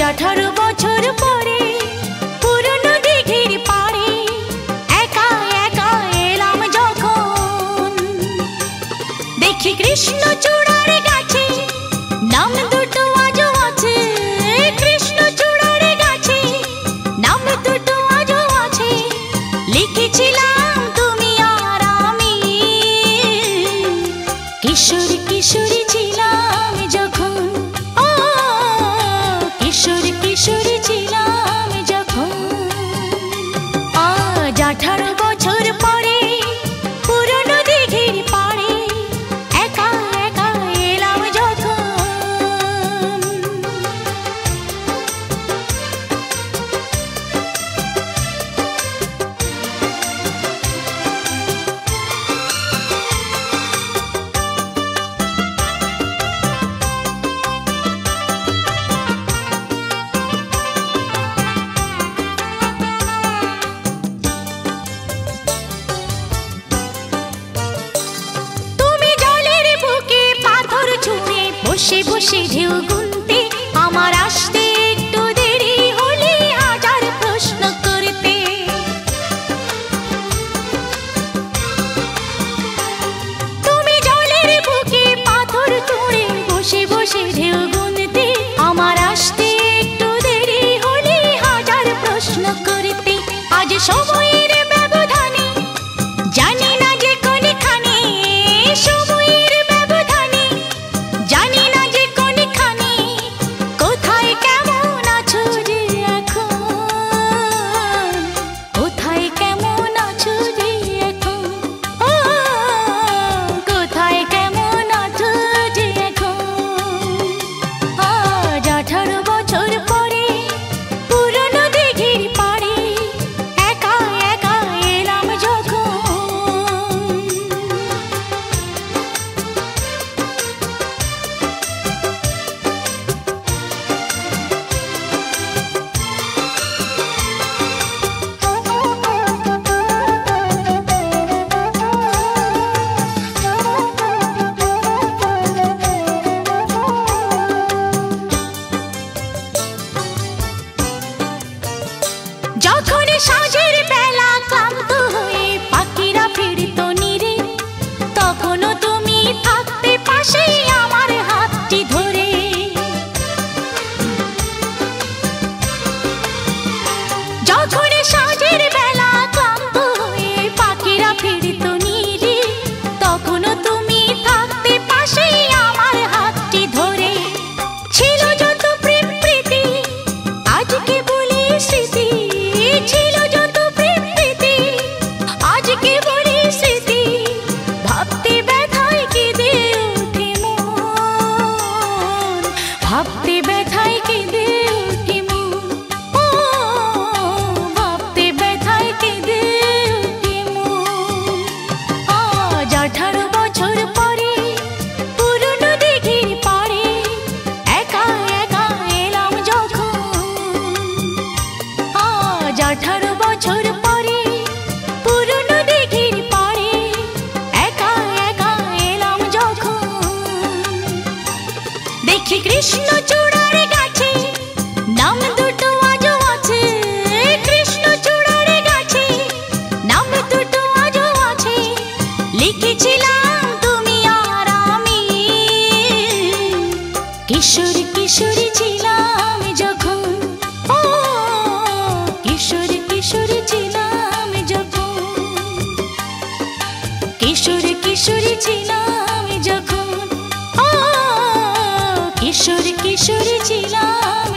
18 বছর পরে পুরনো দিঘির পাড়ে একা একা এলাম যখন, দেখি কৃষ্ণচূড়ার গাছে নাম দুটো আজও আছে, কৃষ্ণচূড়ার গাছে নাম দুটো আজও আছে, লিখেছিলাম তুমি আর আমি, কিশোর কিশোরী ছিলাম যখন, ও কিশোর কিশোরী ছিলাম যখন। আজ 18 বছর পরে পুরনো দিঘির পাড়ে একা একা এলাম যখন। বসে বসে ঢেউ গুনতে আমার আসতে একটু দেরি হলে হাজার প্রশ্ন করতে, তুমি জলের বুকে পাথর ছুঁড়ে বসে বসে ঢেউ গুনতে আমার আসতে একটু দেরি হলে হাজার প্রশ্ন করতে। আজ সময়ের ব্যবধানে জানি না যে কোনখানে, সময়ের ব্যবধানে জানি না যে কোনখানে, কোথায় কেমন আছো যে এখন, কোথায় কেমন আছো যে এখন, ও কোথায় কেমন আছো যে এখন। আজ 18 বছর পরে পুরনো দিঘির পাড়ে একা একা এলাম যখন। যখন সাঁঝের বেলা ক্লান্ত হয়ে পাখিরা ফিরত নীরে, তখনও তুমি থাকতে পাশে আমার হাতটি ধরে। যখন সাঁঝের বেলা ক্লান্ত হয়ে পাখিরা ফিরত নীরে, তখনও তুমি থাকতে পাশে আমার হাতটি ধরে। ছিল যত প্রেম প্রীতি আজকে বলি স্মৃতি, ছিল যত প্রেম প্রীতি আজকে বলি স্মৃতি, ভাবতে ব্যথায় কেঁদে ওঠে মন, ভাবতে ব্যথায় কেঁদে ওঠে মন, ও ভাবতে ব্যথায় কেঁদে ওঠে মন। আজ 18 বছর পরে পুরনো দিঘির পাড়ে একা একা এলাম যখন। আজ 18 বছর পরে পুরনো দিঘির পাড়ে একা একা এলাম যখন, দেখি কৃষ্ণচূড়ার গাছে নাম দুটো আজও আছে, কৃষ্ণচূড়ার গাছে নাম দুটো আজও আছে, লিখেছিলাম তুমি আর আমি, কিশোর কিশোরী ছিলাম যখন, ও কিশোর কিশোরী ছিলাম যখন, কিশোর কিশোরী ছিলাম যখন, ও কিশোর কিশোরী ছিলাম